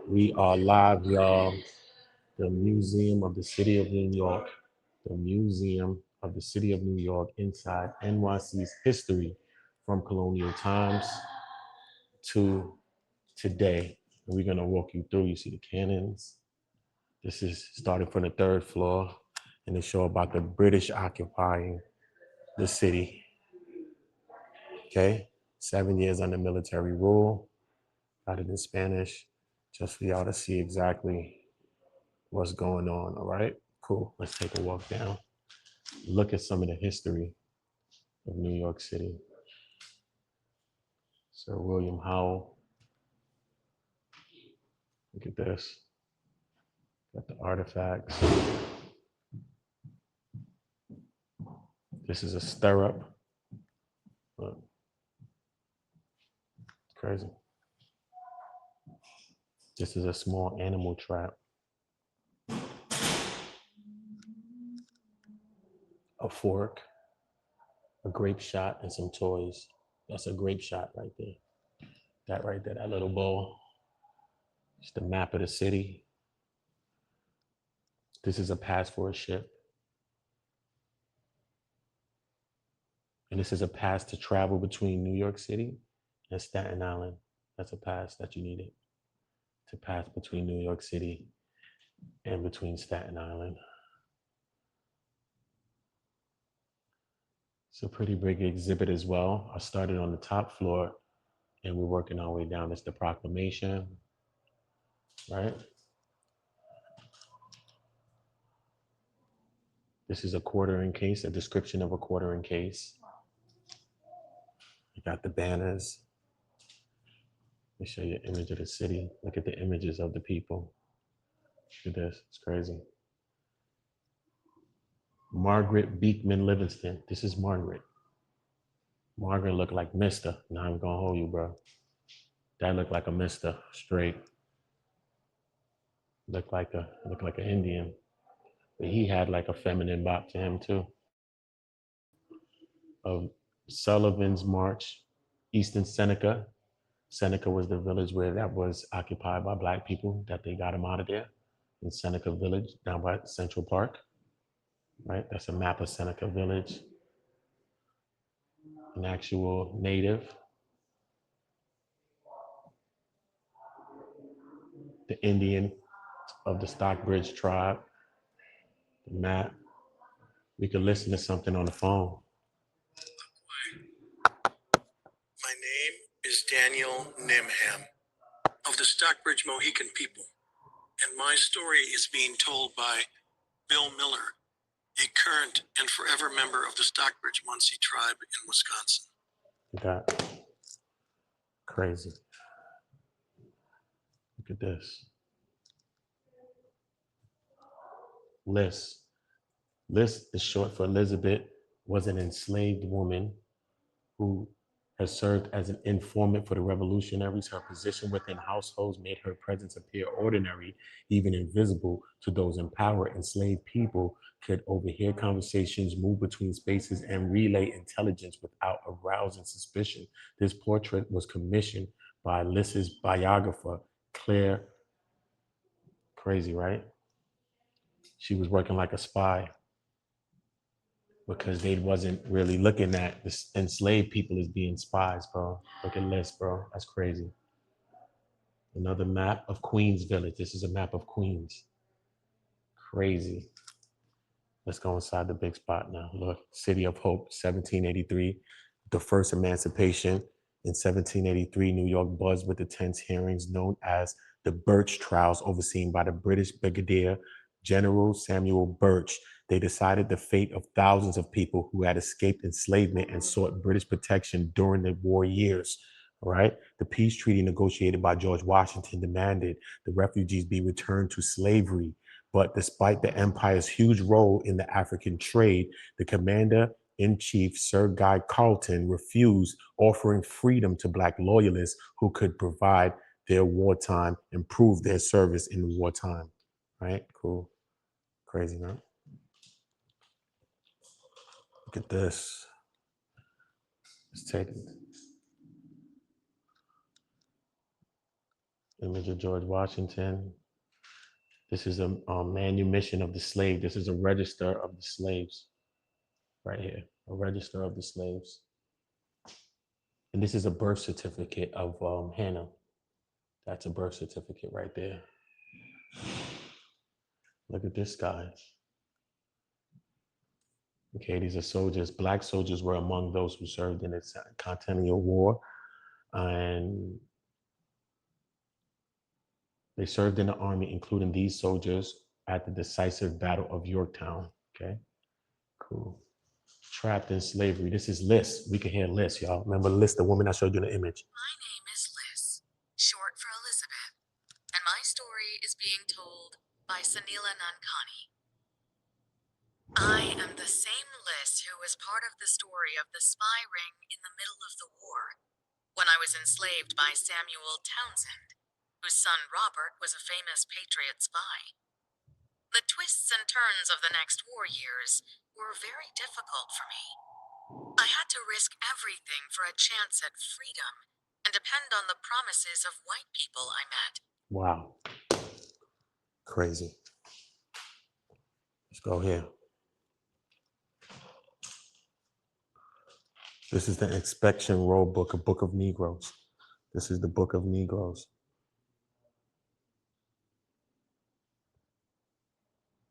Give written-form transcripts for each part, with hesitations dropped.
We are live, y'all. The Museum of the City of New York. The Museum of the City of New York inside NYC's history from colonial times to today. And we're going to walk you through. You see the cannons. This is starting from the third floor, and they show about the British occupying the city. Okay? 7 years under military rule. Got it in Spanish, just for y'all to see exactly what's going on. All right, cool. Let's take a walk down. Look at some of the history of New York City. Sir William Howell. Look at this. Got the artifacts. This is a stirrup. Look, it's crazy. This is a small animal trap. A fork, a grape shot, and some toys. That's a grape shot right there. That right there, that little bowl. It's the map of the city. This is a pass for a ship. And this is a pass to travel between New York City and Staten Island. That's a pass that you needed to pass between New York City and between Staten Island. It's a pretty big exhibit as well. I started on the top floor and we're working our way down. It's the proclamation, right? This is a quartering case, a description of a quartering case. You got the banners. Let me show you an image of the city. Look at the images of the people. Look at this, it's crazy. Margaret Beekman Livingston. This is Margaret. Margaret looked like Mister. Now I'm gonna hold you, bro. That looked like a Mister, straight. Looked like an Indian. But he had like a feminine bop to him too. Of Sullivan's March, Eastern Seneca. Seneca was the village where that was occupied by Black people, that they got them out of there. In Seneca Village, down by Central Park, right? That's a map of Seneca Village. An actual native. The Indian of the Stockbridge tribe. The map. We could listen to something on the phone. My name is Daniel Nimham of the Stockbridge Mohican people, and my story is being told by Bill Miller, a current and forever member of the Stockbridge Munsee tribe in Wisconsin. That crazy. Look at this. Liz. Liz is short for Elizabeth, was an enslaved woman who has served as an informant for the revolutionaries. Her position within households made her presence appear ordinary, even invisible to those in power. Enslaved people could overhear conversations, move between spaces, and relay intelligence without arousing suspicion. This portrait was commissioned by Liz's biographer, Claire. Crazy, right? She was working like a spy because they wasn't really looking at the enslaved people as being spies, bro. Look at this, bro. That's crazy. Another map of Queens Village. This is a map of Queens. Crazy. Let's go inside the big spot now. Look, City of Hope, 1783. The first emancipation in 1783, New York buzzed with the tense hearings known as the Birch Trials, overseen by the British Brigadier General Samuel Birch. They decided the fate of thousands of people who had escaped enslavement and sought British protection during the war years. All right. The peace treaty negotiated by George Washington demanded the refugees be returned to slavery. But despite the empire's huge role in the African trade, the commander-in-chief, Sir Guy Carleton, refused, offering freedom to Black loyalists who could provide their wartime, improve their service in wartime. Right? Cool. Crazy, man. Look at this. Let's take it. Image of George Washington. This is a manumission of the slave. This is a register of the slaves right here, a register of the slaves. And this is a birth certificate of Hannah. That's a birth certificate right there. Look at this, guys. Okay, these are soldiers. Black soldiers were among those who served in the Continental War, and they served in the army, including these soldiers at the decisive Battle of Yorktown. Okay, cool. Trapped in slavery. This is Liz. We can hear Liz, y'all. Remember Liz, the woman I showed you in the image. My name is Liz, short for Elizabeth, and my story is being told by Sanila Nankani. I am the same Liz who was part of the story of the spy ring in the middle of the war, when I was enslaved by Samuel Townsend, whose son Robert was a famous Patriot spy. The twists and turns of the next war years were very difficult for me. I had to risk everything for a chance at freedom and depend on the promises of white people I met. Wow. Crazy. Let's go here. This is the inspection roll book, a book of Negroes. This is the book of Negroes.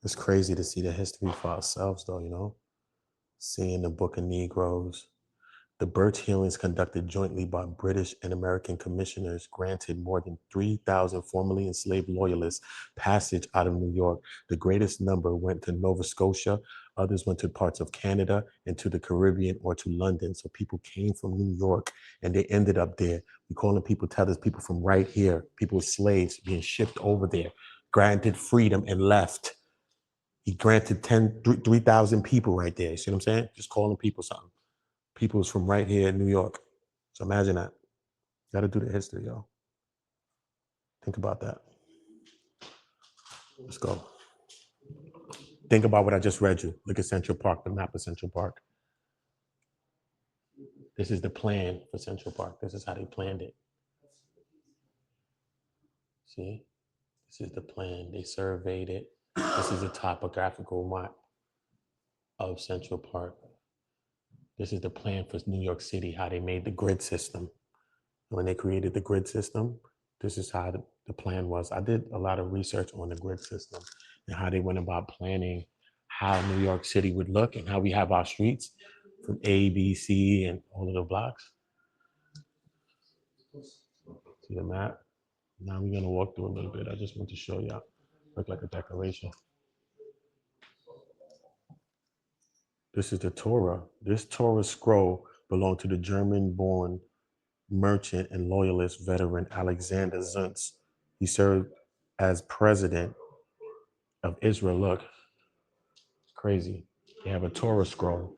It's crazy to see the history for ourselves, though, you know? Seeing the book of Negroes. The birth hearings conducted jointly by British and American commissioners granted more than 3,000 formerly enslaved loyalists passage out of New York. The greatest number went to Nova Scotia. Others went to parts of Canada and to the Caribbean or to London. So people came from New York and they ended up there. We call them people tethers, people from right here, people slaves being shipped over there, granted freedom and left. He granted 3,000 people right there. You see what I'm saying? Just calling people something. People's from right here in New York. So imagine that. Got to do the history, y'all. Think about that. Let's go. Think about what I just read you. Look at Central Park, the map of Central Park. This is the plan for Central Park. This is how they planned it. See? This is the plan. They surveyed it. This is a topographical map of Central Park. This is the plan for New York City, how they made the grid system. When they created the grid system, this is how the plan was. I did a lot of research on the grid system and how they went about planning how New York City would look and how we have our streets from A, B, C, and all of the blocks. See the map? Now we're gonna walk through a little bit. I just want to show y'all. Look like a decoration. This is the Torah. This Torah scroll belonged to the German-born merchant and loyalist veteran Alexander Zuntz. He served as president of Israel. Look, it's crazy. They have a Torah scroll.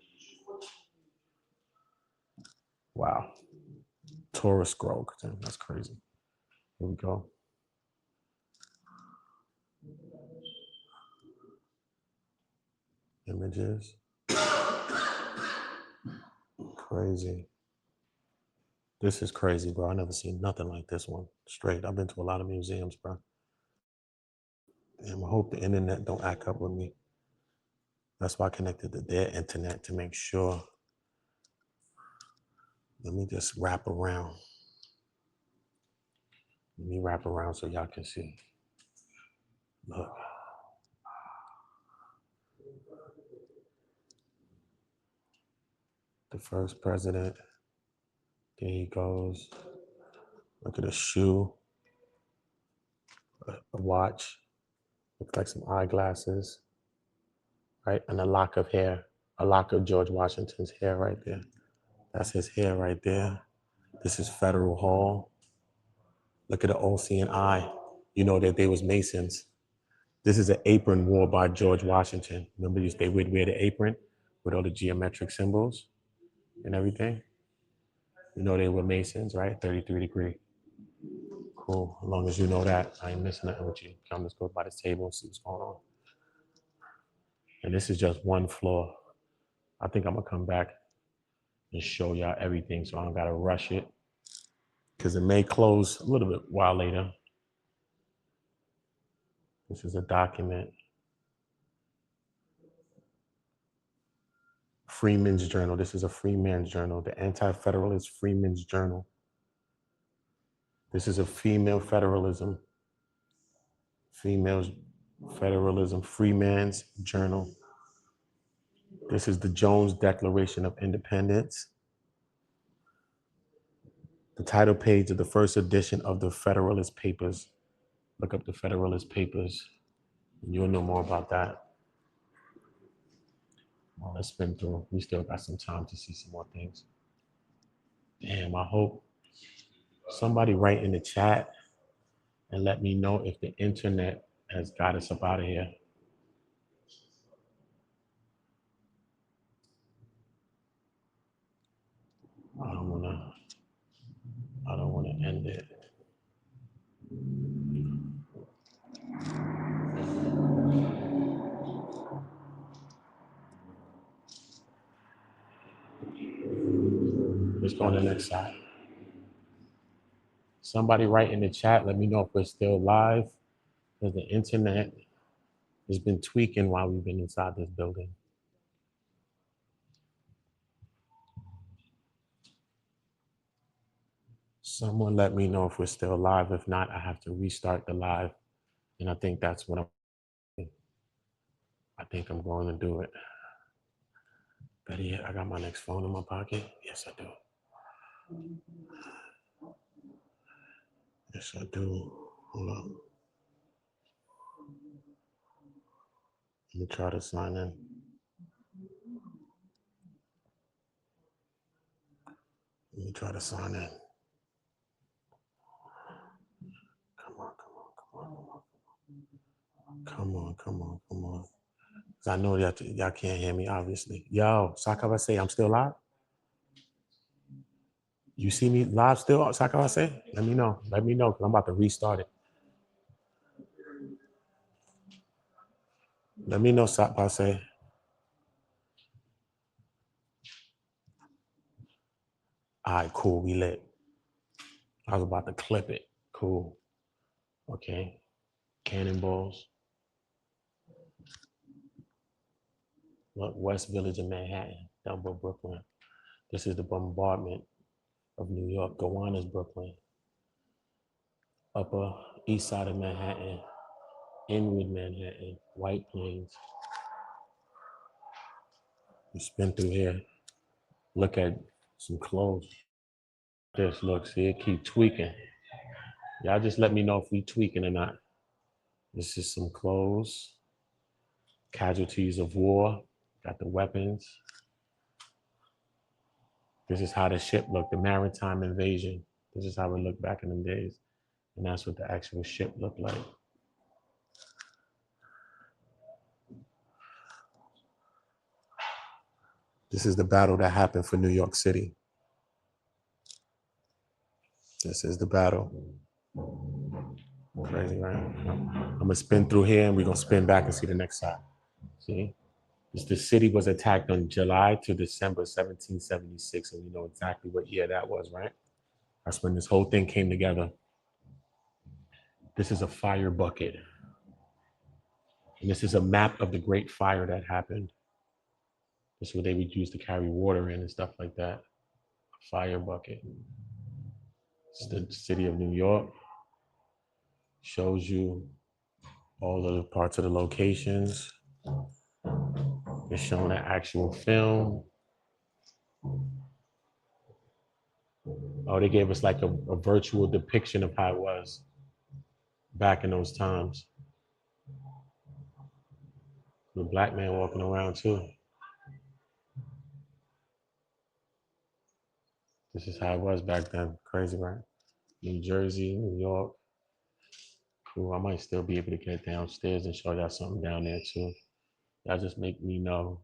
Wow. Torah scroll. That's crazy. Here we go. Images. Crazy. This is crazy, bro. I never seen nothing like this one. Straight. I've been to a lot of museums, bro. And I hope the internet don't act up with me. That's why I connected to their internet to make sure. Let me just wrap around. Let me wrap around so y'all can see. Look. The first president. There he goes. Look at a shoe, a watch. Looks like some eyeglasses, right? And a lock of hair, a lock of George Washington's hair right there. That's his hair right there. This is Federal Hall. Look at the all-seeing eye. You know that they was Masons. This is an apron worn by George Washington. Remember, they would wear the apron with all the geometric symbols and everything. You know they were Masons, right? 33 degree. Cool. As long as you know that, I ain't missing nothing with you. Come, let's go by this table and see what's going on. And this is just one floor. I think I'm gonna come back and show y'all everything so I don't gotta rush it because it may close a little bit while later. This is a document. Freeman's Journal. This is a Freeman's Journal, the Anti-Federalist Freeman's Journal. This is a female federalism. Female federalism, Freeman's Journal. This is the Jones Declaration of Independence. The title page of the first edition of the Federalist Papers. Look up the Federalist Papers, and you'll know more about that. Well, let's spin through. We still got some time to see some more things. Damn, I hope somebody write in the chat and let me know if the internet has got us up out of here. I don't wanna end it. Let's go on the next side. Somebody write in the chat, let me know if we're still live, because the internet has been tweaking while we've been inside this building. Someone let me know if we're still live. If not, I have to restart the live. And I think that's what I'm going to do it. Better yet, I got my next phone in my pocket. Yes, I do. Yes, I do. Hold on. Let me try to sign in. Let me try to sign in. Come on. Because I know y'all can't hear me, obviously. Yo, Sakawase, I'm still live? You see me live still, Sakawase? Let me know, because I'm about to restart it. Let me know, Sakawase. All right, cool, we lit. I was about to clip it. Cool. Okay. Cannonballs. Look, West Village of Manhattan, down by Brooklyn. This is the bombardment of New York. Gowanus, Brooklyn. Upper East Side of Manhattan. Inwood, Manhattan. White Plains. You spin through here. Look at some clothes. This, look, see it keep tweaking. Y'all just let me know if we tweaking or not. This is some clothes. Casualties of war. Got the weapons. This is how the ship looked, the maritime invasion. This is how it looked back in the days. And that's what the actual ship looked like. This is the battle that happened for New York City. This is the battle. Crazy, right? I'm gonna spin through here and we're gonna spin back and see the next side. See? The city was attacked on July to December 1776, and we know exactly what year that was, right? That's when this whole thing came together. This is a fire bucket. And this is a map of the Great Fire that happened. This is what they would use to carry water in and stuff like that. A fire bucket. It's the city of New York. Shows you all of the parts of the locations. It's showing an actual film. Oh, they gave us like a virtual depiction of how it was back in those times. The black man walking around too. This is how it was back then. Crazy, right? New Jersey, New York. Cool. I might still be able to get downstairs and show y'all something down there too. Y'all just make me know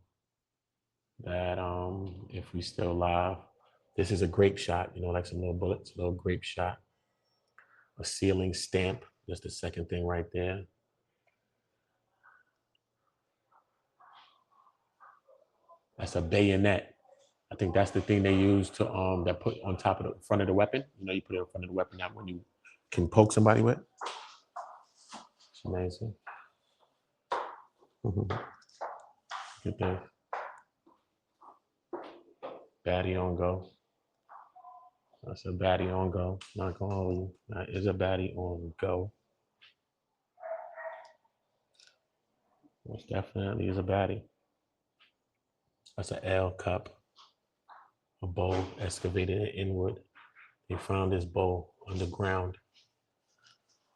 that if we still live. This is a grape shot, you know, like some little bullets, a little grape shot. A ceiling stamp, just the second thing right there. That's a bayonet. I think that's the thing they use to that put on top of the front of the weapon. You know, you put it in front of the weapon that when you can poke somebody with. It's amazing. Look at this. Baddie on go. That's a baddie on go. Not gonna hold you. That is a baddie on go. Most definitely is a baddie. That's an L cup. A bowl excavated inward. They found this bowl underground.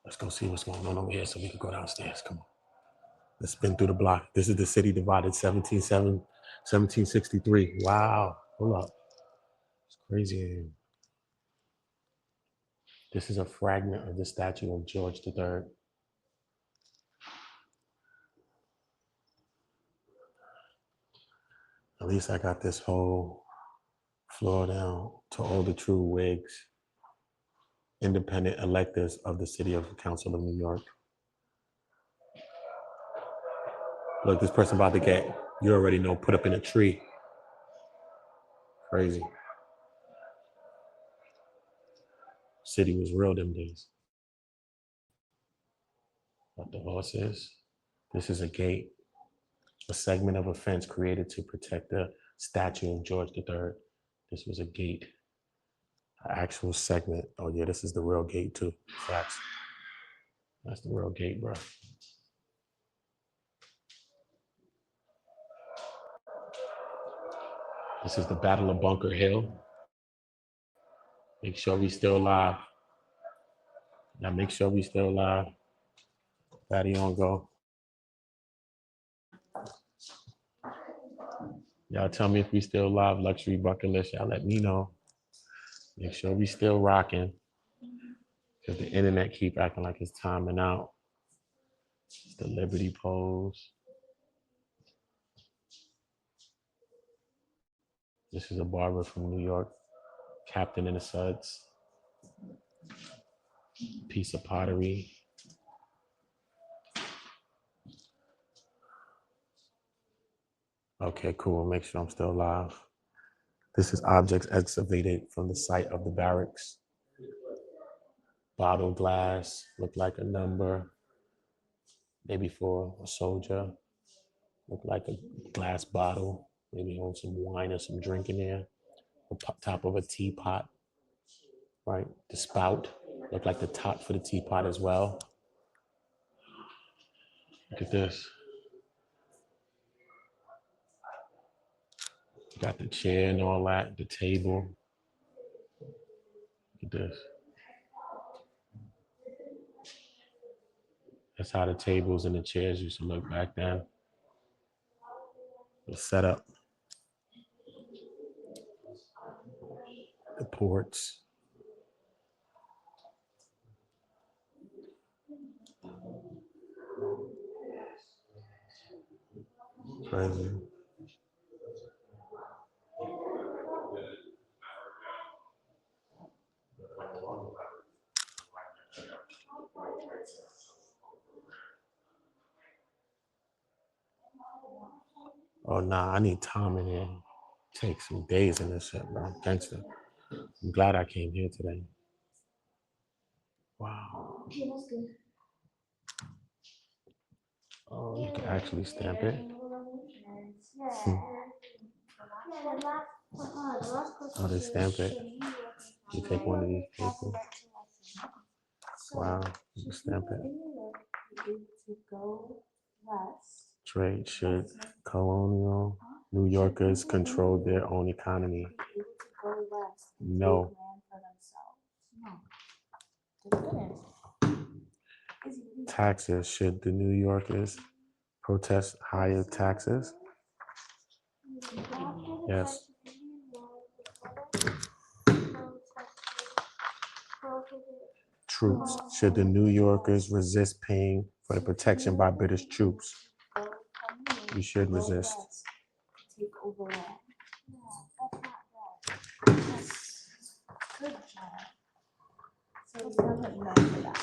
Let's go see what's going on over here so we can go downstairs. Come on. Let's spin through the block. This is the city divided 1763. Wow. Hold up. It's crazy. This is a fragment of the statue of George III. At least I got this whole floor down to all the true Whigs, independent electors of the City of Council of New York. Look, this person about to get, you already know, put up in a tree. Crazy. City was real them days. What the horse is? This is a gate, a segment of a fence created to protect the statue of George III. This was a gate, an actual segment. Oh yeah, this is the real gate too. Facts. That's the real gate, bro. This is the Battle of Bunker Hill. Make sure we still alive. Now make sure we still alive. Baddie on go. Y'all tell me if we still live, luxury bucket list. Y'all let me know. Make sure we still rocking. Because the internet keep acting like it's timing out. It's the Liberty pose. This is a barber from New York. Captain in the Suds. Piece of pottery. Okay, cool. Make sure I'm still live. This is objects excavated from the site of the barracks. Bottle glass, look like a number, maybe for a soldier. Look like a glass bottle, maybe hold some wine or some drink in there. The top of a teapot, right? The spout, look like the top for the teapot as well. Look at this. Got the chair and all that, the table. Look at this. That's how the tables and the chairs used to look back then. The setup. The ports. Crazy. Oh nah, I need time in here. Take some days in this shit, bro. Gangster. I'm glad I came here today. Wow. Okay, that's good. Oh, you can actually stamp it. Oh, they stamp it. You take one of these papers. Wow, you can stamp it. Trade should colonial New Yorkers control their own economy? No. Taxes, should the New Yorkers protest higher taxes? Yes. Troops, should the New Yorkers resist paying for the protection by British troops? You should resist. Take over land. Good job. So it's not enough for that.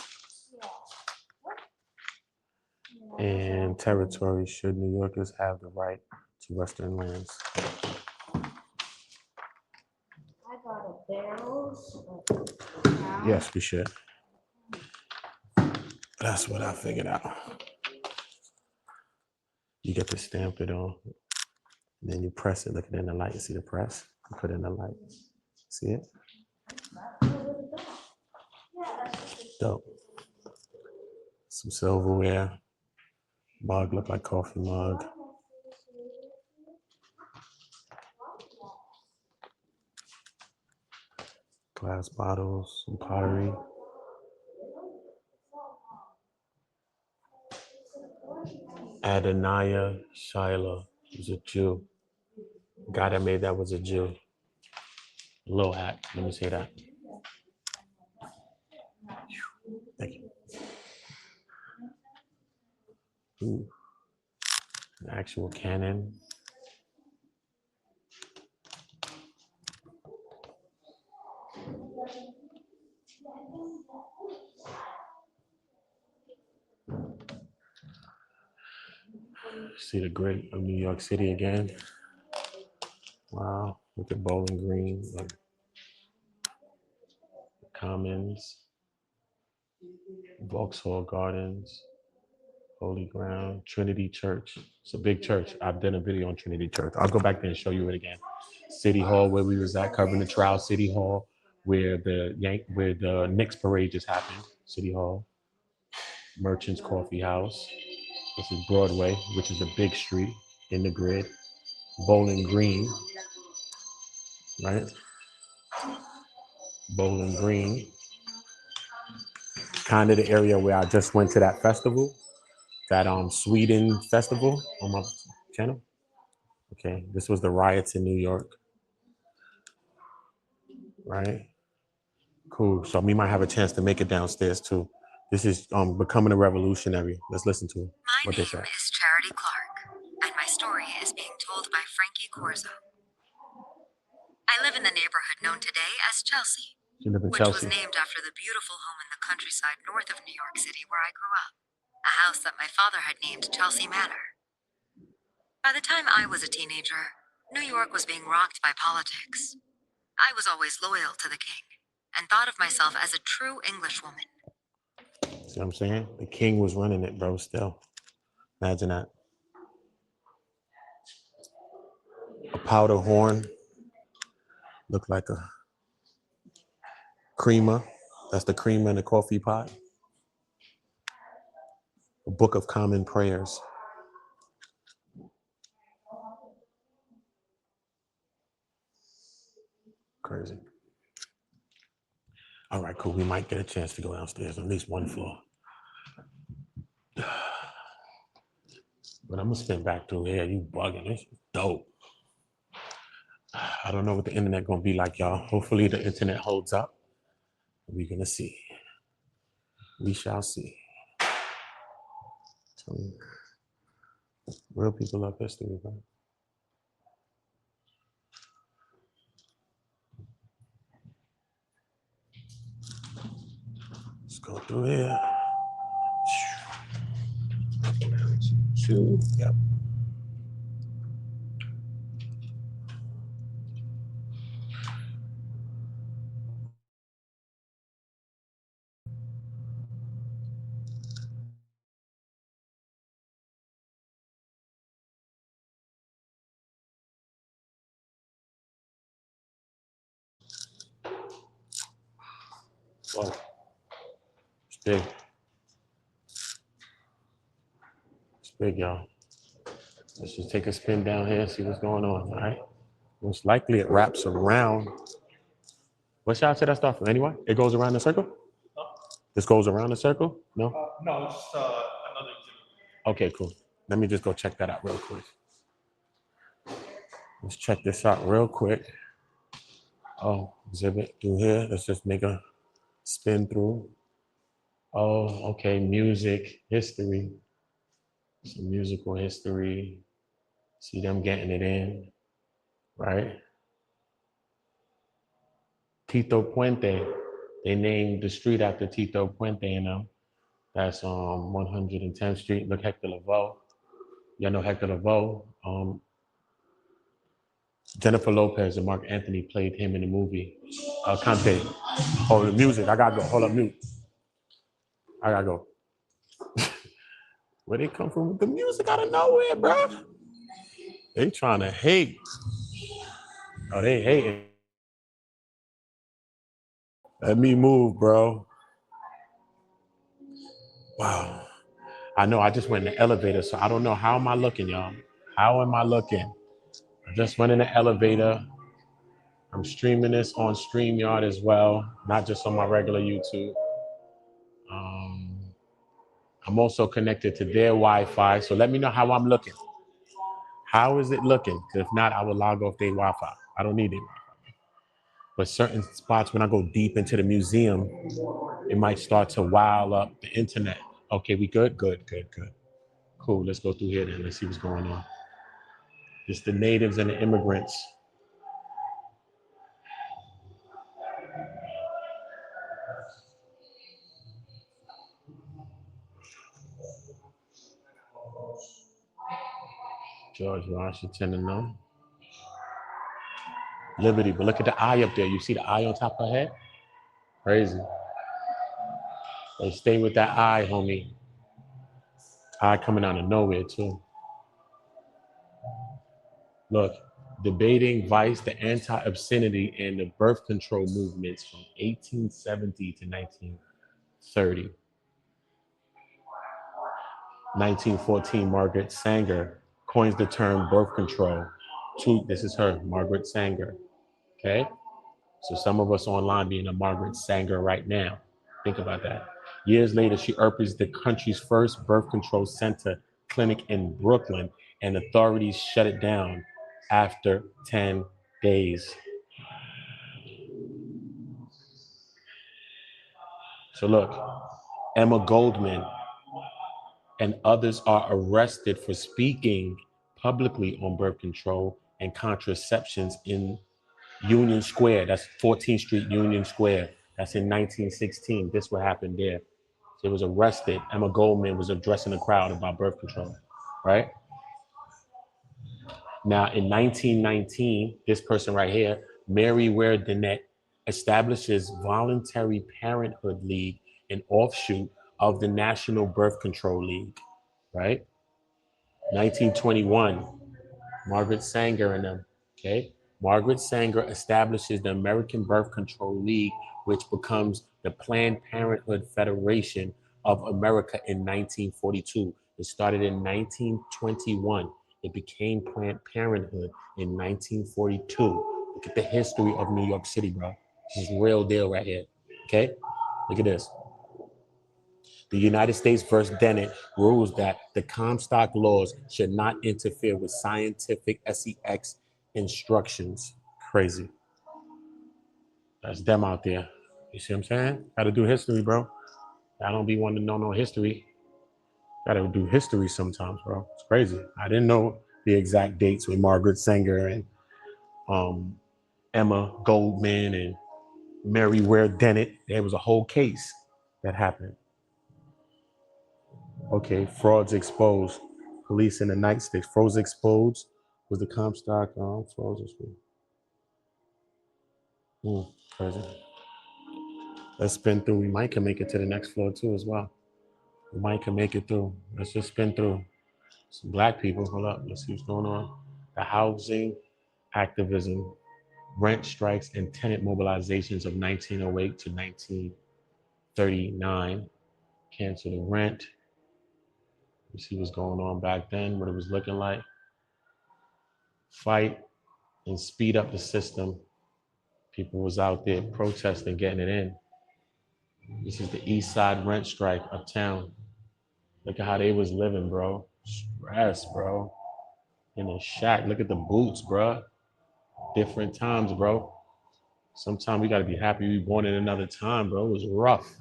And territory, should New Yorkers have the right to Western lands? I got a barrel. Yes, we should. That's what I figured out. You get to stamp it on. And then you press it, look at it in the light. You see the press? You put it in the light. See it? Dope. Some silverware. Mug look like coffee mug. Glass bottles, some pottery. Adoniah Shiloh was a Jew. The guy that made that was a Jew. Little hat. Let me say that. Thank you. Ooh. An actual cannon. See the grid of New York City again. Wow, look at Bowling Green, like Commons, Vauxhall Gardens, Holy Ground, Trinity Church. It's a big church. I've done a video on Trinity Church. I'll go back there and show you it again. City Hall, where we was at, covering the trial. City Hall, where the Knicks parade just happened. City Hall, Merchant's Coffee House. This is Broadway, which is a big street in the grid. Bowling Green, right? Bowling Green, kind of the area where I just went to that festival, that Sweden festival on my channel. Okay, this was the riots in New York, right? Cool. So we might have a chance to make it downstairs too. This is Becoming a Revolutionary. Let's listen to what they say. My name is Charity Clark, and my story is being told by Frankie Corzo. I live in the neighborhood known today as Chelsea, which was named after the beautiful home in the countryside north of New York City where I grew up, a house that my father had named Chelsea Manor. By the time I was a teenager, New York was being rocked by politics. I was always loyal to the king and thought of myself as a true Englishwoman. See what I'm saying? The king was running it, bro, still. Imagine that. A powder horn. Looked like a creamer. That's the creamer in the coffee pot. A book of common prayers. Crazy. All right, cool. We might get a chance to go downstairs on at least one floor. But I'm gonna spin back through here. You bugging. This is dope. I don't know what the internet gonna be like, y'all. Hopefully the internet holds up. We're gonna see. We shall see. Tell me. Real people love history, bro. Let's go through here. Two. Yep. Whoa. It's big. It's big, y'all. Let's just take a spin down here and see what's going on, all right? Most likely it wraps around. What shot should I start from anyway? It goes around the circle? This goes around the circle? No? No, it's another exhibit. Okay, cool. Let me just go check that out real quick. Let's check this out real quick. Oh, exhibit through here. Let's just make a spin through. Oh, okay, music, history. Some musical history. See them getting it in, right? Tito Puente. They named the street after Tito Puente, you know. That's 110th Street. Look, Hector Lavoe. Y'all know Hector Lavoe. Jennifer Lopez and Mark Anthony played him in the movie. Conte. Oh, the music. I gotta go. Hold up, mute. I gotta go. Where they come from with the music out of nowhere, bro? They trying to hate. Oh, they hating. Let me move, bro. Wow. I know I just went in the elevator, so I don't know. How am I looking, y'all? How am I looking? I just went in the elevator. I'm streaming this on StreamYard as well, not just on my regular YouTube. I'm also connected to their Wi-Fi, so let me know how I'm looking. How is it looking? If not, I will log off their Wi-Fi. I don't need it. But certain spots, when I go deep into the museum, it might start to wow up the internet. Okay, we good? Good. Cool, let's go through here then. Let's see what's going on. It's the natives and the immigrants. George Washington and them. Liberty, but look at the eye up there. You see the eye on top of her head? Crazy. They stay with that eye, homie. Eye coming out of nowhere, too. Look, debating vice, the anti-obscenity, and the birth control movements from 1870 to 1930. 1914, Margaret Sanger coins the term birth control. This is her, Margaret Sanger. Okay? So some of us online being a Margaret Sanger right now. Think about that. Years later, she opens the country's first birth control center clinic in Brooklyn, and authorities shut it down after 10 days. So look, Emma Goldman and others are arrested for speaking publicly on birth control and contraceptions in Union Square. That's 14th Street, Union Square. That's in 1916. This what happened there. She was arrested. Emma Goldman was addressing a crowd about birth control, right? Now, in 1919, this person right here, Mary Ware Dennett, establishes Voluntary Parenthood League, an offshoot of the National Birth Control League, right? 1921, Margaret Sanger and them, okay? Margaret Sanger establishes the American Birth Control League, which becomes the Planned Parenthood Federation of America in 1942. It started in 1921. It became Planned Parenthood in 1942. Look at the history of New York City, bro. This is real deal right here, okay? Look at this. The United States versus Dennett rules that the Comstock laws should not interfere with scientific sex instructions. Crazy. That's them out there. You see what I'm saying? Gotta do history, bro. I don't be wanting to know no history. Gotta do history sometimes, bro. It's crazy. I didn't know the exact dates with Margaret Sanger and Emma Goldman and Mary Ware Dennett. There was a whole case that happened. Okay, frauds exposed. Police in the nightsticks. Frauds exposed was the Comstock. Frauds exposed. Crazy. Let's spin through. We might can make it to the next floor too as well. We might can make it through. Let's just spin through. Some black people. Hold up. Let's see what's going on. The housing activism, rent strikes, and tenant mobilizations of 1908 to 1939. Cancel the rent. You see what's going on back then, what it was looking like. Fight and speed up the system. People was out there protesting, getting it in. This is the East Side rent strike uptown. Look at how they was living, bro. Stress, bro. In a shack. Look at the boots, bro. Different times, bro. Sometimes we gotta be happy we born in another time, bro. It was rough.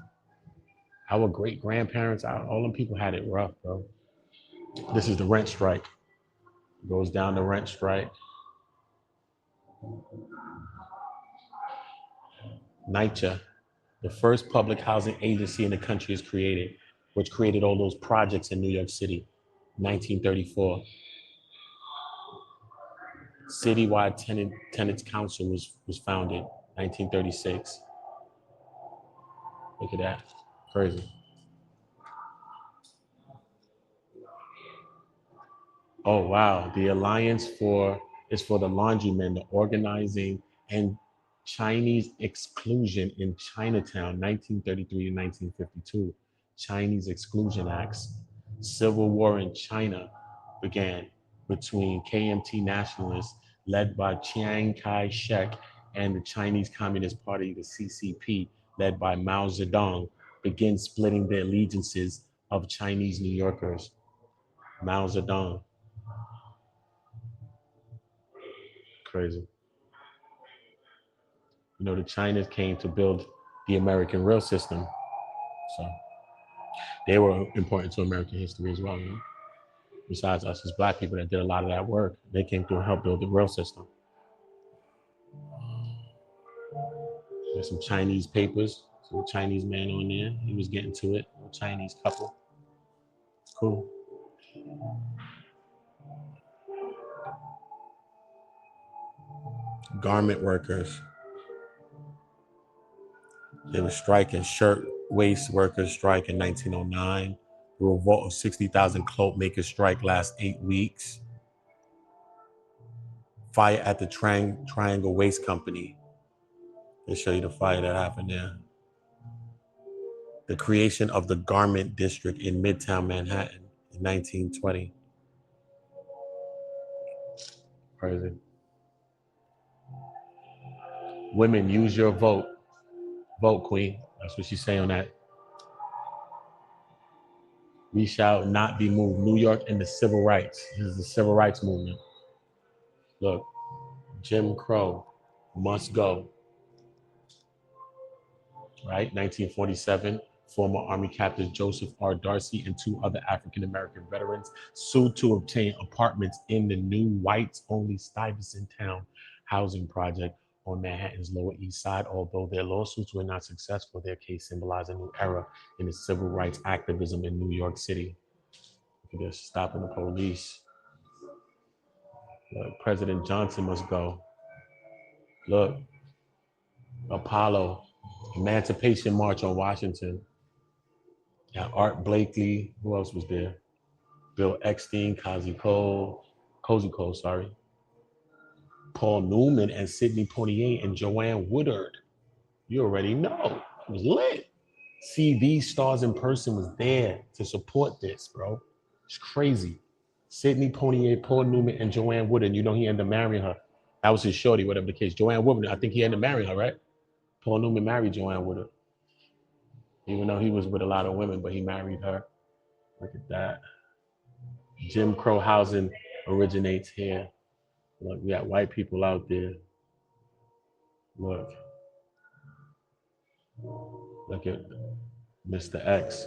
Our great grandparents, all them people had it rough, bro. This is the rent strike. Goes down the rent strike. NYCHA, the first public housing agency in the country, is created, which created all those projects in New York City, 1934. Citywide Tenants Council was founded, 1936. Look at that, crazy. Oh wow, the Alliance is for the Laundrymen, the Organizing and Chinese Exclusion in Chinatown, 1933 to 1952. Chinese Exclusion Acts. Civil War in China began between KMT nationalists led by Chiang Kai-shek and the Chinese Communist Party, the CCP, led by Mao Zedong, began splitting the allegiances of Chinese New Yorkers. Mao Zedong. Crazy. You know, the Chinese came to build the American rail system. So they were important to American history as well, you know? Besides us as black people that did a lot of that work, they came through and helped build the rail system. There's some Chinese papers, some Chinese man on there. He was getting to it, a Chinese couple. Cool. Garment workers. They were striking, shirt waist workers strike in 1909. The revolt of 60,000 cloak makers strike last 8 weeks. Fire at the Triangle Waste Company. They show you the fire that happened there. The creation of the Garment District in Midtown Manhattan in 1920. Crazy. Women, use your vote. Vote, Queen. That's what she's saying on that. We shall not be moved. New York and the civil rights. This is the civil rights movement. Look, Jim Crow must go. Right? 1947, former Army Captain Joseph R. Darcy and 2 other African-American veterans sued to obtain apartments in the new whites-only Stuyvesant Town housing project on Manhattan's Lower East Side. Although their lawsuits were not successful, their case symbolized a new era in the civil rights activism in New York City. Look at this, stopping the police. Look, President Johnson must go. Look, Apollo, Emancipation March on Washington. Yeah, Art Blakely. Who else was there? Bill Eckstein, Cozy Cole, sorry. Paul Newman and Sidney Poitier and Joanne Woodard. You already know. It was lit. See, these stars in person was there to support this, bro. It's crazy. Sidney Poitier, Paul Newman, and Joanne Woodard. You know he ended up marrying her. That was his shorty, whatever the case. Joanne Woodard, I think he ended up marrying her, right? Paul Newman married Joanne Woodard. Even though he was with a lot of women, but he married her. Look at that. Jim Crow housing originates here. Look, we got white people out there. Look at Mr. X.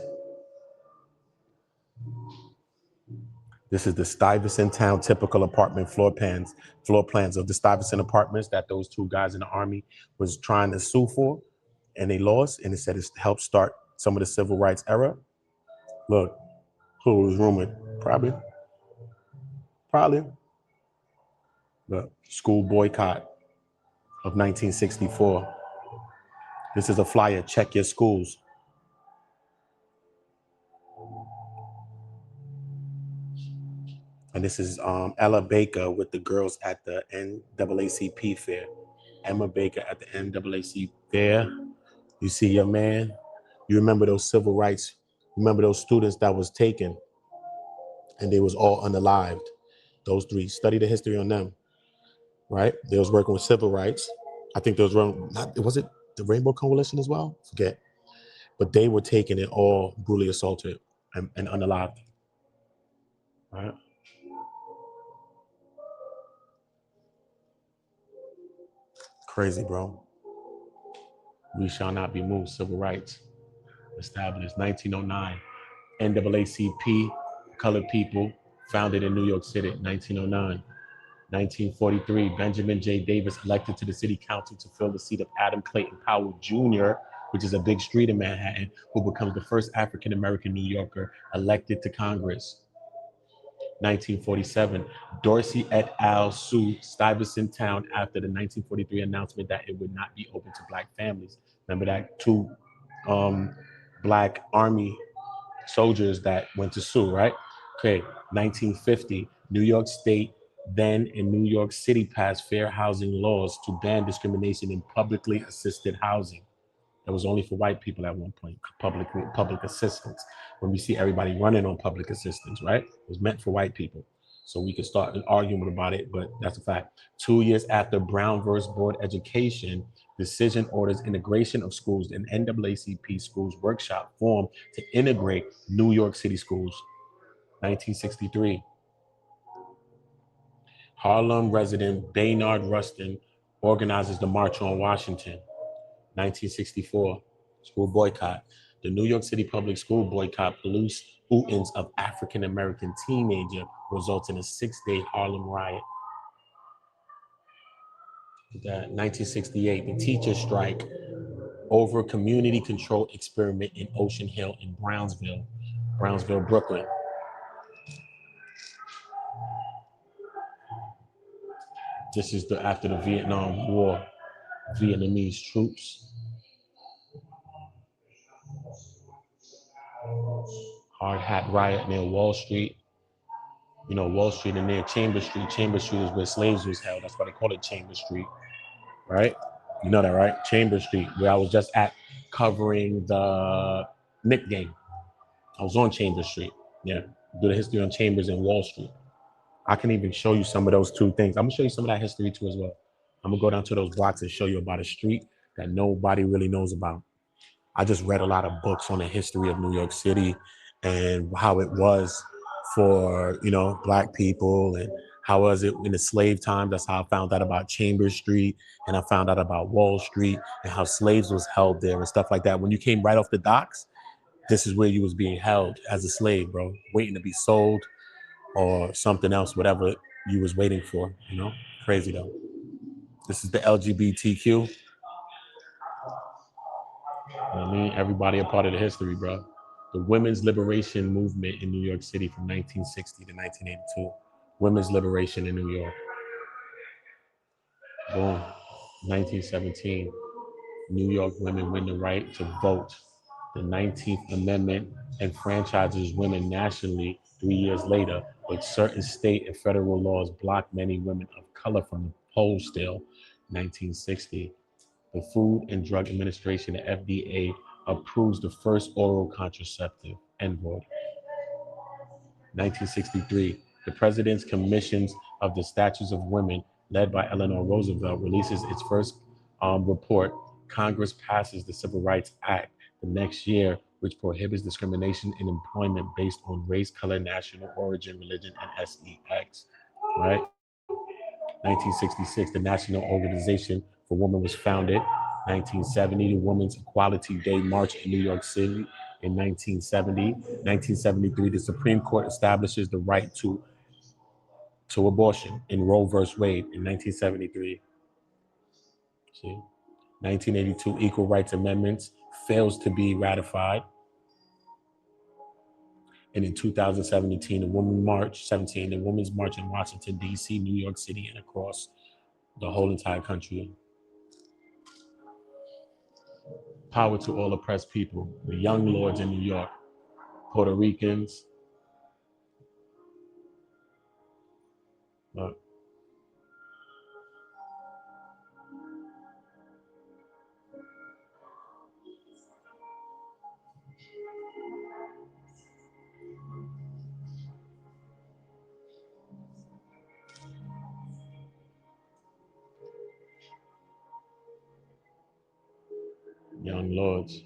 This is the Stuyvesant Town typical apartment floor plans of the Stuyvesant apartments that those 2 guys in the Army was trying to sue for, and they lost. And it said it helped start some of the civil rights era. Look, who was rumored? Probably. Look, school boycott of 1964. This is a flyer. Check your schools. And this is Ella Baker with the girls at the NAACP fair. Emma Baker at the NAACP fair. You see your man. You remember those civil rights. Remember those students that was taken and they was all unalived. Those 3. Study the history on them. Right? They was working with civil rights. I think those were was it the Rainbow Coalition as well? Forget. But they were taken and all brutally assaulted and unalived. Right? Crazy, bro. We shall not be moved. Civil rights established 1909. NAACP, colored people, founded in New York City, 1909. 1943, Benjamin J. Davis elected to the city council to fill the seat of Adam Clayton Powell Jr., which is a big street in Manhattan, who becomes the first African-American New Yorker elected to Congress. 1947, Dorsey et al. Sued Stuyvesant Town after the 1943 announcement that it would not be open to Black families. Remember that 2 Black Army soldiers that went to sue, right? Okay, 1950, New York State then and New York City passed fair housing laws to ban discrimination in publicly assisted housing. It was only for white people at one point, public assistance. When we see everybody running on public assistance, right? It was meant for white people. So we could start an argument about it, but that's a fact. 2 years after Brown versus Board Education, decision orders integration of schools, and NAACP schools workshop formed to integrate New York City schools. 1963. Harlem resident Baynard Rustin organizes the March on Washington. 1964, school boycott. The New York City public school boycott, police shootings of African-American teenager results in a 6-day Harlem riot. 1968, the teacher strike over community control experiment in Ocean Hill in Brownsville, Brooklyn. This is after the Vietnam War, Vietnamese troops. Hard hat riot near Wall Street. You know, Wall Street and near Chambers Street. Chambers Street is where slaves was held. That's why they call it Chambers Street, right? You know that, right? Chambers Street, where I was just at covering the Knick game. I was on Chambers Street. Yeah, do the history on Chambers and Wall Street. I can even show you some of those two things. I'm gonna show you some of that history too as well. I'm gonna go down to those blocks and show you about a street that nobody really knows about. I just read a lot of books on the history of New York City and how it was for, you know, Black people, and how was it in the slave time. That's how I found out about Chambers Street, and I found out about Wall Street and how slaves was held there and stuff like that. When you came right off the docks, this is where you was being held as a slave, bro, waiting to be sold or something else, whatever you was waiting for, you know? Crazy though. This is the LGBTQ. You know what I mean? Everybody a part of the history, bro. The women's liberation movement in New York City from 1960 to 1982. Women's liberation in New York. Boom. 1917. New York women win the right to vote. The 19th Amendment enfranchises women nationally 3 years later, but certain state and federal laws block many women of color from the polls still. 1960. The Food and Drug Administration, the FDA, approves the first oral contraceptive, NVOD. 1963, the President's Commissions of the Statutes of Women, led by Eleanor Roosevelt, releases its first report. Congress passes the Civil Rights Act the next year, which prohibits discrimination in employment based on race, color, national origin, religion, and sex, right? 1966, the National Organization for Women was founded. 1970, the Women's Equality Day March in New York City. In 1970, 1973, the Supreme Court establishes the right to abortion in Roe versus Wade in 1973. See, 1982, Equal Rights Amendments fails to be ratified. And in 2017, the Women's March in Washington, D.C., New York City, and across the whole entire country. Power to all oppressed people, the young lords in New York, Puerto Ricans. Look. Young lords,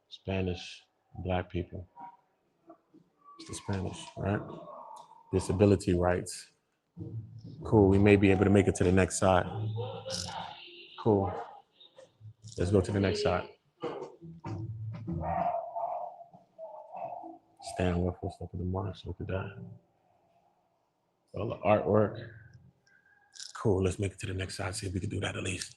Spanish, Black people. It's the Spanish, right? Disability rights. Cool, we may be able to make it to the next side. Cool. Let's go to the next side. Stand with us, look at the march, look at that. All the artwork. Cool, let's make it to the next side, see if we can do that at least.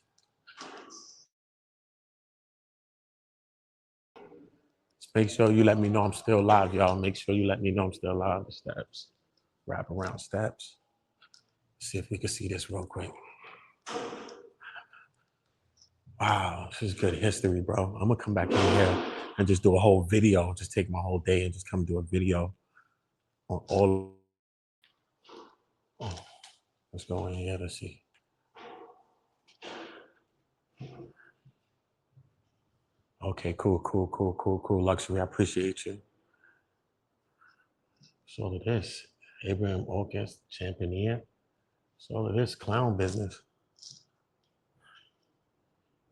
Just make sure you let me know I'm still live, y'all. Make sure you let me know I'm still live. The steps, wrap around steps. See if we can see this real quick. Wow, this is good history, bro. I'm gonna come back in here and just do a whole video, just take my whole day and just come do a video on all. Oh, let's go in here to see. Okay, cool. Luxury, I appreciate you. So all of this, Abraham August, Champagnon. So all of this clown business.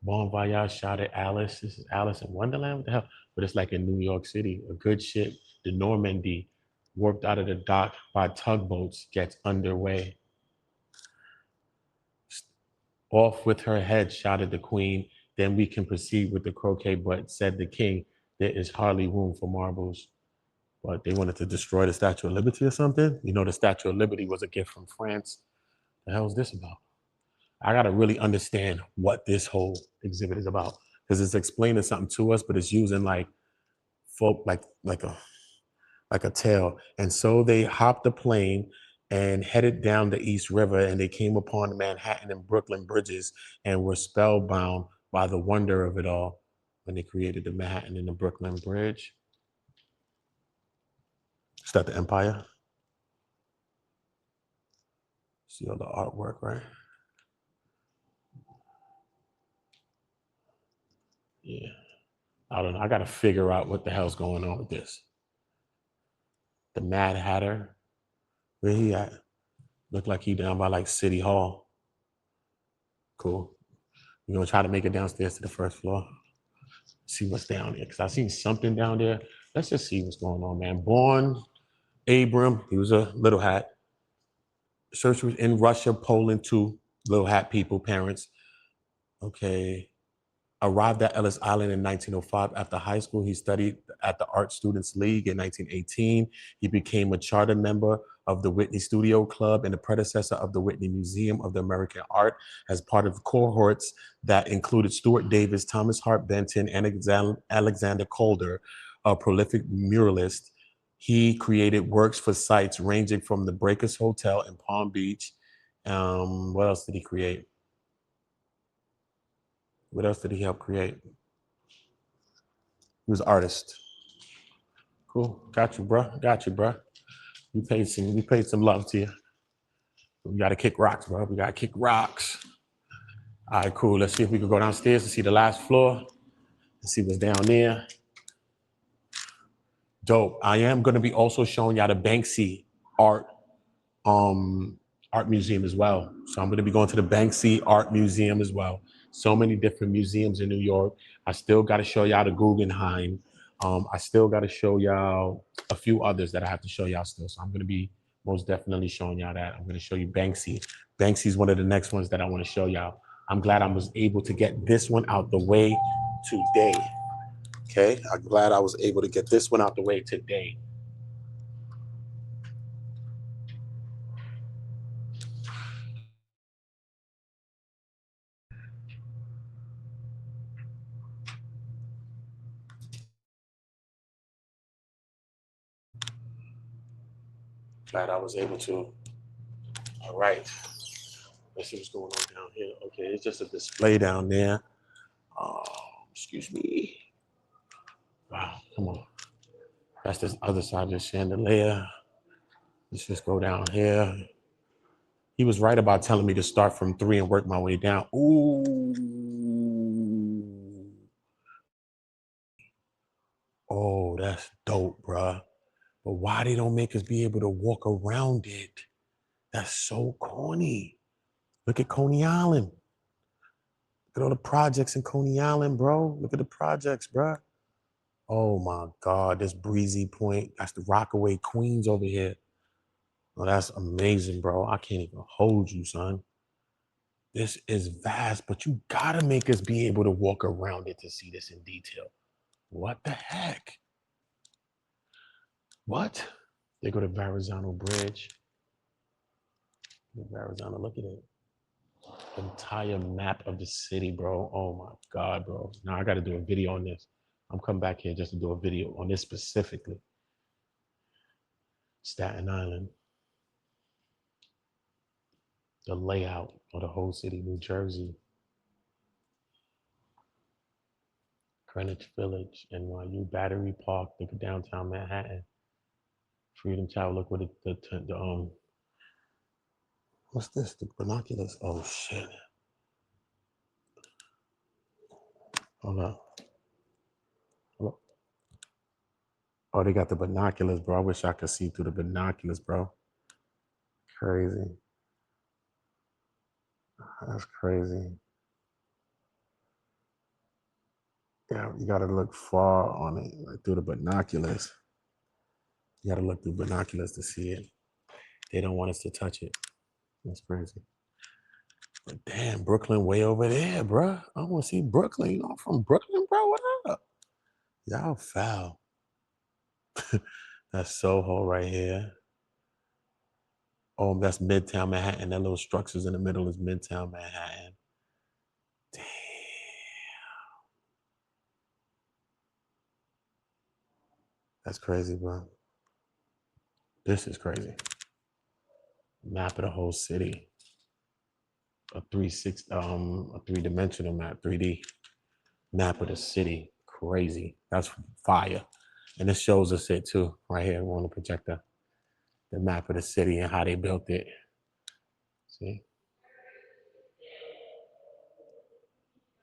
Bon Voyage shot at Alice. This is Alice in Wonderland. What the hell? But it's like in New York City. A good ship, the Normandy, warped out of the dock by tugboats, gets underway. Off with her head, shouted the queen. Then we can proceed with the croquet, but said the king, there is hardly room for marbles. But they wanted to destroy the Statue of Liberty or something? You know, the Statue of Liberty was a gift from France. The hell is this about? I gotta really understand what this whole exhibit is about because it's explaining something to us, but it's using like folk like a tale. And so they hopped the plane and headed down the East River, and they came upon the Manhattan and Brooklyn bridges and were spellbound by the wonder of it all when they created the Manhattan and the Brooklyn Bridge. Is that the Empire? See all the artwork, right? Yeah. I don't know. I got to figure out what the hell's going on with this. The Mad Hatter, where he at? Look like he down by like City Hall. Cool. We're gonna try to make it downstairs to the first floor. See what's down there, because I seen something down there. Let's just see what's going on, man. Born Abram, he was a little hat. Search was in Russia, Poland too. Little hat people, parents. Okay. Arrived at Ellis Island in 1905. After high school, he studied at the Art Students League in 1918. He became a charter member of the Whitney Studio Club and the predecessor of the Whitney Museum of the American Art as part of cohorts that included Stuart Davis, Thomas Hart Benton, and Alexander Calder, a prolific muralist. He created works for sites ranging from the Breakers Hotel in Palm Beach. What else did he create? What else did he help create? He was an artist. Cool. Got you, bro. Got you, bro. We paid some love to you. We gotta kick rocks, bro. We gotta kick rocks. All right, cool. Let's see if we can go downstairs and see the last floor and see what's down there. Dope. I am gonna be also showing y'all the Banksy art art museum as well. So I'm going to be going to the Banksy Art Museum as well. So many different museums in New York. I still got to show y'all the Guggenheim. I still got to show y'all a few others that I have to show y'all still. So I'm going to be most definitely showing y'all that. I'm going to show you Banksy. Banksy is one of the next ones that I want to show y'all. I'm glad I was able to get this one out the way today. Okay, I'm glad I was able to get this one out the way today. Glad I was able to. All right. Let's see what's going on down here. Okay, it's just a display down there. Oh, excuse me. Wow, come on. That's the other side of the chandelier. Let's just go down here. He was right about telling me to start from 3 and work my way down. Ooh. Oh, that's dope, bruh. But why they don't make us be able to walk around it? That's so corny. Look at Coney Island. Look at all the projects in Coney Island, bro. Look at the projects, bruh. Oh my God, this Breezy Point. That's the Rockaway Queens over here. Oh, that's amazing, bro. I can't even hold you, son. This is vast, but you gotta make us be able to walk around it to see this in detail. What the heck? What? They go to Verrazano Bridge. Verrazano, look at it. Entire map of the city, bro. Oh my God, bro. Now I gotta do a video on this. I'm coming back here just to do a video on this specifically. Staten Island. The layout of the whole city, New Jersey. Greenwich Village, NYU, Battery Park, look at downtown Manhattan. Freedom Tower. Look what the what's this? The binoculars. Oh shit. Hold on. Hold on. Oh, they got the binoculars, bro. I wish I could see through the binoculars, bro. Crazy. That's crazy. Yeah, you gotta look far on it, like through the binoculars. You gotta look through binoculars to see it. They don't want us to touch it. That's crazy. But damn, Brooklyn way over there, bro. I want to see Brooklyn. You know, I'm from Brooklyn, bro. What up? Y'all foul. That's Soho right here. Oh, that's Midtown Manhattan. That little structures in the middle is Midtown Manhattan. Damn. That's crazy, bro. This is crazy. Map of the whole city. A 3-dimensional map, 3D map of the city. Crazy. That's fire. And this shows us it too, right here on the projector. The map of the city and how they built it. See?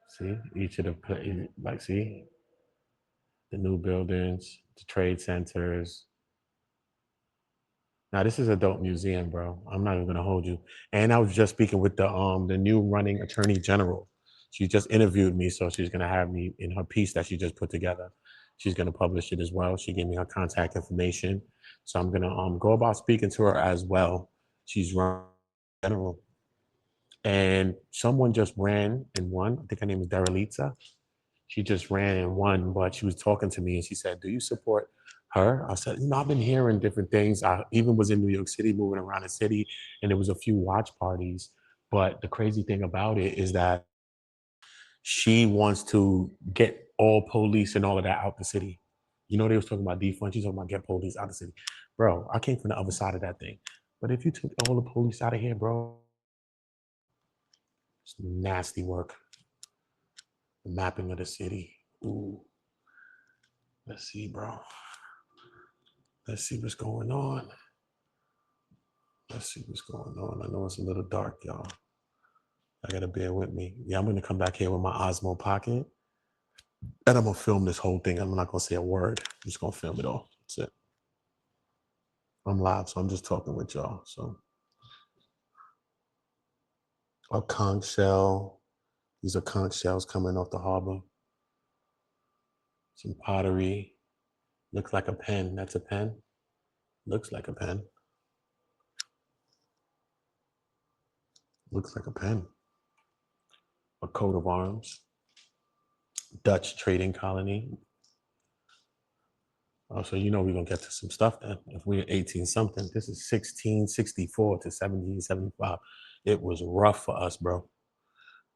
See? Each of the, like, see? The new buildings, the trade centers. Now, this is a dope museum, bro. I'm not even gonna hold you. And I was just speaking with the new running attorney general. She just interviewed me, so she's gonna have me in her piece that she just put together. She's gonna publish it as well. She gave me her contact information, so I'm gonna go about speaking to her as well. She's running general, and someone just ran and won. I think her name is Daralitza. She just ran and won, but she was talking to me and she said, "Do you support her?" I said, I've been hearing different things. I even was in New York City, moving around the city, and there was a few watch parties. But the crazy thing about it is that she wants to get all police and all of that out the city. You know, they was talking about defund. She's talking about get police out of the city. Bro, I came from the other side of that thing. But if you took all the police out of here, bro, it's nasty work. The mapping of the city. Ooh. Let's see, bro. Let's see what's going on. Let's see what's going on. I know it's a little dark, y'all. I gotta bear with me. Yeah, I'm gonna come back here with my Osmo Pocket, and I'm gonna film this whole thing. I'm not gonna say a word. I'm just gonna film it all. That's it. I'm live, so I'm just talking with y'all. So a conch shell. These are conch shells coming off the harbor. Some pottery. Looks like a pen. That's a pen. Looks like a pen. Looks like a pen. A coat of arms. Dutch trading colony. Oh, so you know we're gonna get to some stuff then. If we're 18 something, this is 1664 to 1775. It was rough for us, bro.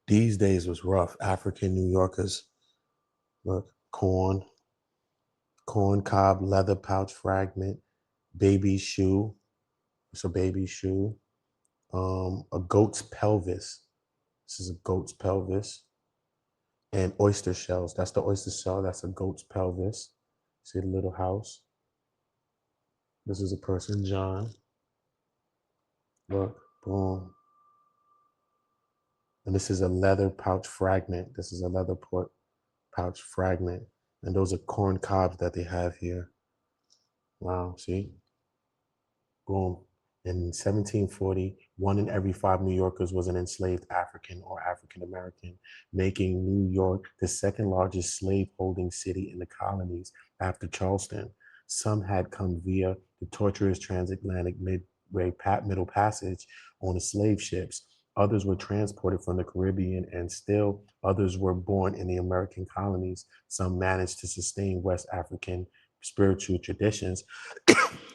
These days was rough. African New Yorkers. Look, corn cob, leather pouch fragment, baby shoe. It's a baby shoe. A goat's pelvis. This is a goat's pelvis. And oyster shells. That's the oyster shell. That's a goat's pelvis. See the little house. This is a person, John. Look, boom. And this is a leather pouch fragment. This is a leather pouch fragment. And those are corn cobs that they have here. Wow, see? Boom. In 1740, 1 in every 5 New Yorkers was an enslaved African or African American, making New York the second largest slave-holding city in the colonies after Charleston. Some had come via the tortuous transatlantic middle passage on the slave ships. Others were transported from the Caribbean, and still others were born in the American colonies. Some managed to sustain West African spiritual traditions,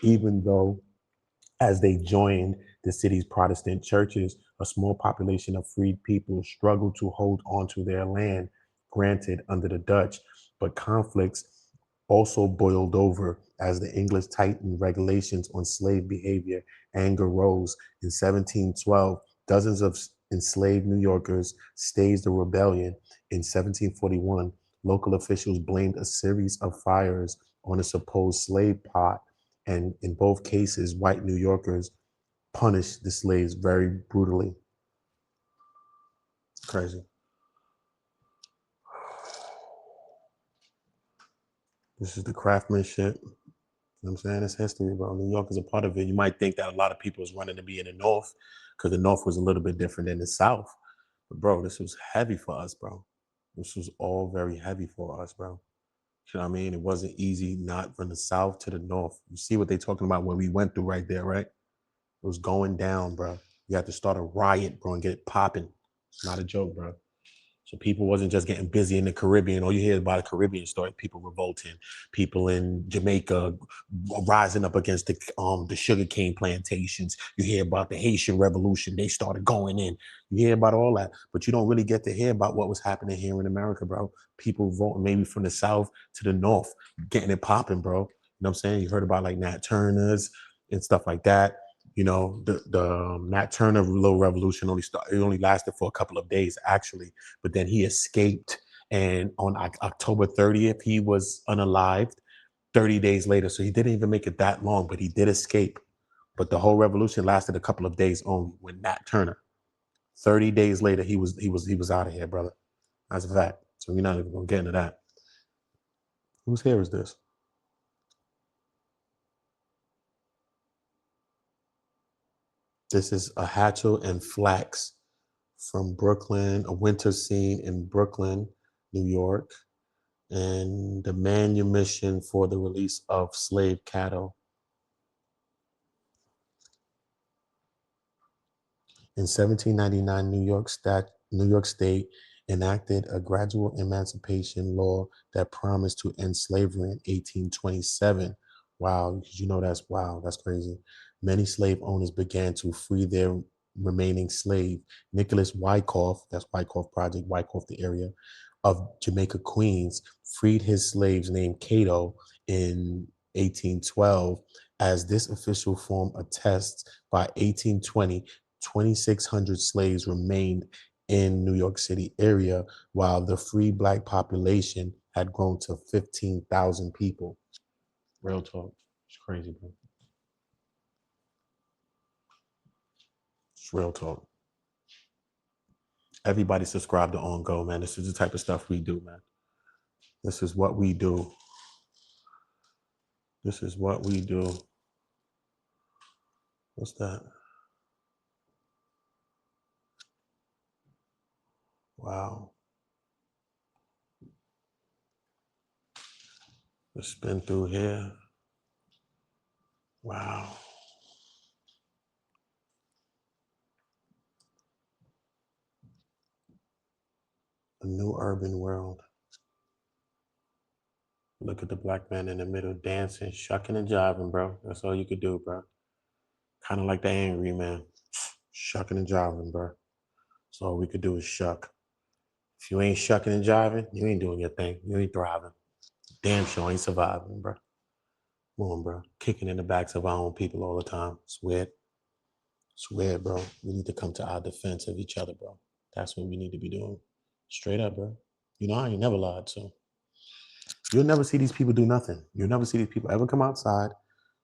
even though as they joined the city's Protestant churches, a small population of freed people struggled to hold onto their land granted under the Dutch, but conflicts also boiled over as the English tightened regulations on slave behavior. Anger rose. In 1712, dozens of enslaved New Yorkers staged a rebellion. In 1741, local officials blamed a series of fires on a supposed slave plot And in both cases, white New Yorkers punished the slaves very brutally. Crazy. This is the craftsmanship. You know what I'm saying? It's history, bro. New York is a part of it. You might think that a lot of people is running to be in the North because the North was a little bit different than the South. But bro, this was heavy for us, bro. This was all very heavy for us, bro. You know what I mean? It wasn't easy, not from the South to the North. You see what they're talking about, what we went through right there, right? It was going down, bro. You had to start a riot, bro, and get it popping. It's not a joke, bro. So people wasn't just getting busy in the Caribbean. All you hear about the Caribbean story, people revolting, people in Jamaica rising up against the sugarcane plantations. You hear about the Haitian Revolution. They started going in. You hear about all that, but you don't really get to hear about what was happening here in America, bro. People voting maybe from the South to the North, getting it popping, bro. You know what I'm saying? You heard about like Nat Turner's and stuff like that. You know, the Nat Turner little revolution only lasted for a couple of days, actually. But then he escaped, and on October 30th, he was unalived 30 days later. So he didn't even make it that long, but he did escape. But the whole revolution lasted a couple of days only with Nat Turner. 30 days later, he was out of here, brother. That's a fact. So we're not even gonna get into that. Whose hair is this? This is a Hatchel and Flax from Brooklyn, a winter scene in Brooklyn, New York, and the manumission for the release of slave cattle. In 1799, New York State enacted a gradual emancipation law that promised to end slavery in 1827. Wow, you know that's crazy. Many slave owners began to free their remaining slave. Nicholas Wyckoff, that's Wyckoff Project, Wyckoff the area of Jamaica, Queens, freed his slaves named Cato in 1812. As this official form attests, by 1820, 2,600 slaves remained in New York City area, while the free Black population had grown to 15,000 people. Real talk. It's crazy, bro. It's real talk. Everybody subscribe to On Go, man. This is the type of stuff we do, man. This is what we do. This is what we do. What's that? Wow. Let's spin through here. Wow. A new urban world. Look at the Black man in the middle dancing, shucking and jiving, bro. That's all you could do, bro. Kind of like the angry man. Shucking and jiving, bro. So all we could do is shuck. If you ain't shucking and jiving, you ain't doing your thing. You ain't thriving. Damn sure ain't surviving, bro. Come on, bro. Kicking in the backs of our own people all the time. It's weird. It's weird, bro. We need to come to our defense of each other, bro. That's what we need to be doing. Straight up, bro. You know, I ain't never lied, so. You'll never see these people do nothing. You'll never see these people ever come outside,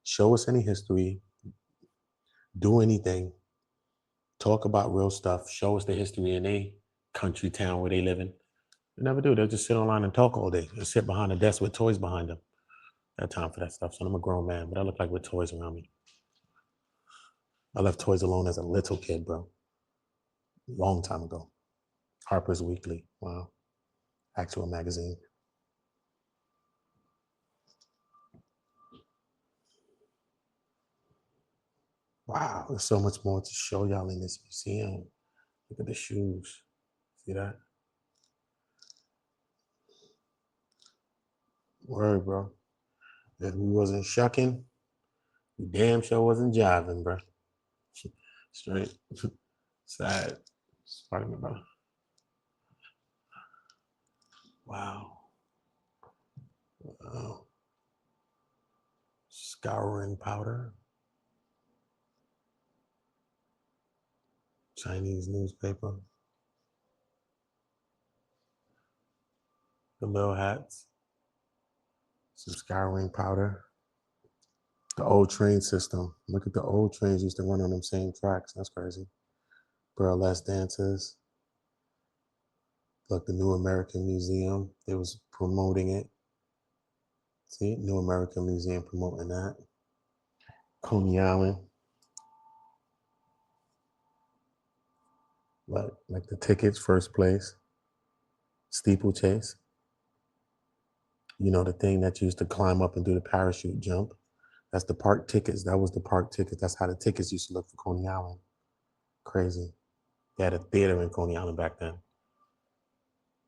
show us any history, do anything, talk about real stuff, show us the history in a country town where they live in. They never do. They'll just sit online and talk all day. They'll sit behind a desk with toys behind them. I got time for that stuff. So I'm a grown man, but I look like with toys around me. I left toys alone as a little kid, bro. Long time ago. Harper's Weekly. Wow. Actual magazine. Wow, there's so much more to show y'all in this museum. Look at the shoes. See that? Word, bro. If we wasn't shucking, we damn sure wasn't jiving, bro. Straight. Sad. Pardon me, bro. Wow. Wow. Scouring powder. Chinese newspaper. The little hats. Some scouring powder. The old train system. Look at the old trains used to run on them same tracks. That's crazy. Burlesque dances. Look, the New American Museum. They was promoting it. See, New American Museum promoting that. Coney Island. Like the tickets, first place. Steeplechase. You know, the thing that you used to climb up and do the parachute jump. That's the park tickets. That was the park ticket. That's how the tickets used to look for Coney Island. Crazy. They had a theater in Coney Island back then.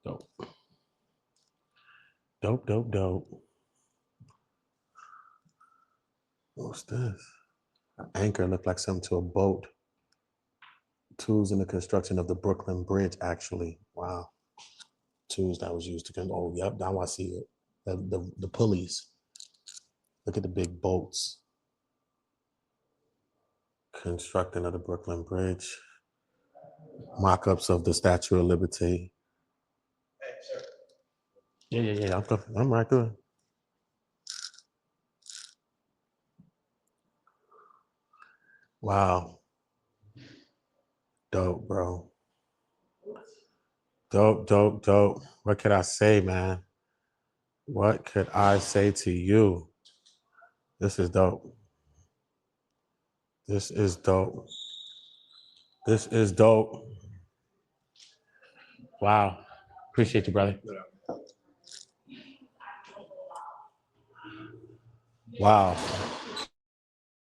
Dope. Dope, dope, dope. What's this? An anchor looked like something to a boat. Tools in the construction of the Brooklyn Bridge, actually. Wow. Tools that was used to, oh, yep, now I see it. The pulleys. Look at the big boats. Constructing of the Brooklyn Bridge. Mock-ups of the Statue of Liberty. Yeah. I'm right through it. Wow. Dope, bro. Dope, dope, dope. What could I say, man? What could I say to you? This is dope. This is dope. This is dope. Wow. Appreciate you, brother. Wow.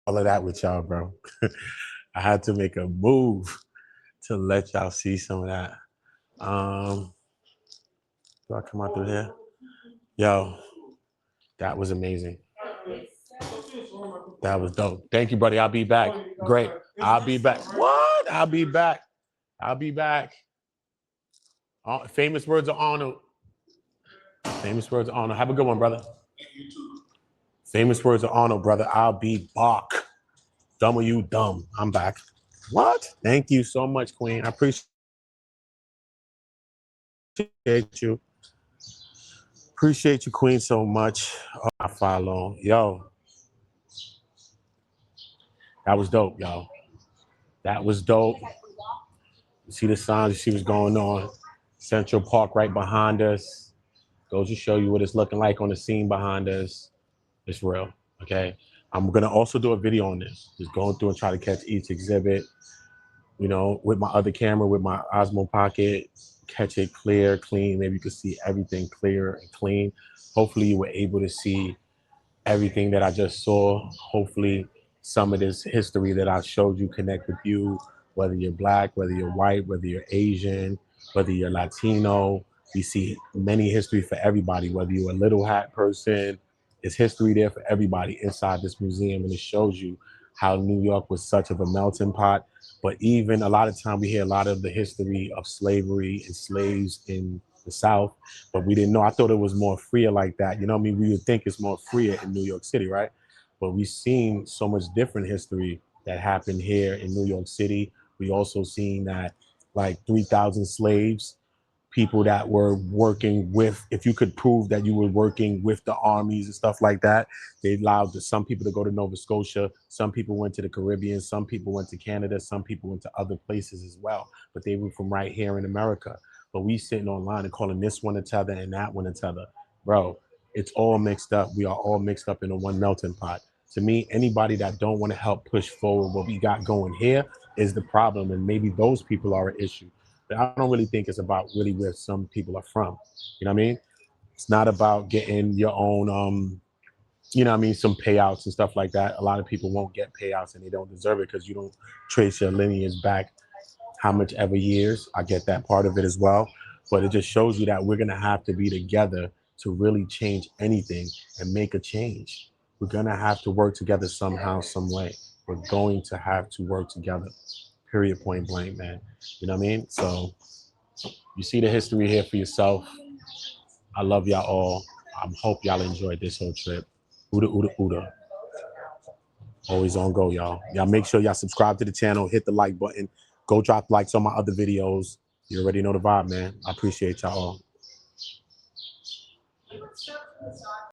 All of that with y'all, bro. I had to make a move to let y'all see some of that. Do I come out through here? Yo, that was amazing. That was dope. Thank you, buddy. I'll be back. Great. I'll be back. What? I'll be back. I'll be back. Famous words of Arnold. Famous words of Arnold. Have a good one, brother. Famous words of Arnold, brother. I'll be back. Dumb or you dumb. I'm back. What? Thank you so much, Queen. I appreciate you. Appreciate you, Queen, so much. Oh, I follow. Yo. That was dope, y'all. That was dope. You see the signs, you see what's going on. Central Park right behind us. Goes to show you what it's looking like on the scene behind us. It's real, okay? I'm gonna also do a video on this. Just going through and try to catch each exhibit, you know, with my other camera, with my Osmo Pocket, catch it clear, clean. Maybe you can see everything clear and clean. Hopefully you were able to see everything that I just saw. Hopefully some of this history that I showed you connect with you, whether you're Black, whether you're white, whether you're Asian, whether you're Latino. We see many history for everybody, whether you're a little hat person. There's history there for everybody inside this museum, and it shows you how New York was such of a melting pot. But even a lot of time we hear a lot of the history of slavery and slaves in the South, but we didn't know. I thought it was more freer like that. You know what I mean? We would think it's more freer in New York City, right? But we've seen so much different history that happened here in New York City. We also seen that like 3,000 slaves, people that were working with, if you could prove that you were working with the armies and stuff like that, they allowed some people to go to Nova Scotia. Some people went to the Caribbean. Some people went to Canada. Some people went to other places as well. But they were from right here in America. But we sitting online and calling this one each other and that one each other. Bro, it's all mixed up. We are all mixed up in a one melting pot. To me, anybody that don't want to help push forward what we got going here is the problem. And maybe those people are an issue. But I don't really think it's about really where some people are from. You know what I mean? It's not about getting your own, you know what I mean, some payouts and stuff like that. A lot of people won't get payouts and they don't deserve it because you don't trace your lineage back how much ever years. I get that part of it as well. But it just shows you that we're going to have to be together to really change anything and make a change. We're going to have to work together somehow, some way. We're going to have to work together. Period, point blank, man. You know what I mean? So you see the history here for yourself. I love y'all all. I hope y'all enjoyed this whole trip. Uda, Uda, Uda. Always on go, y'all. Y'all make sure y'all subscribe to the channel, hit the like button, go drop likes on my other videos. You already know the vibe, man. I appreciate y'all all.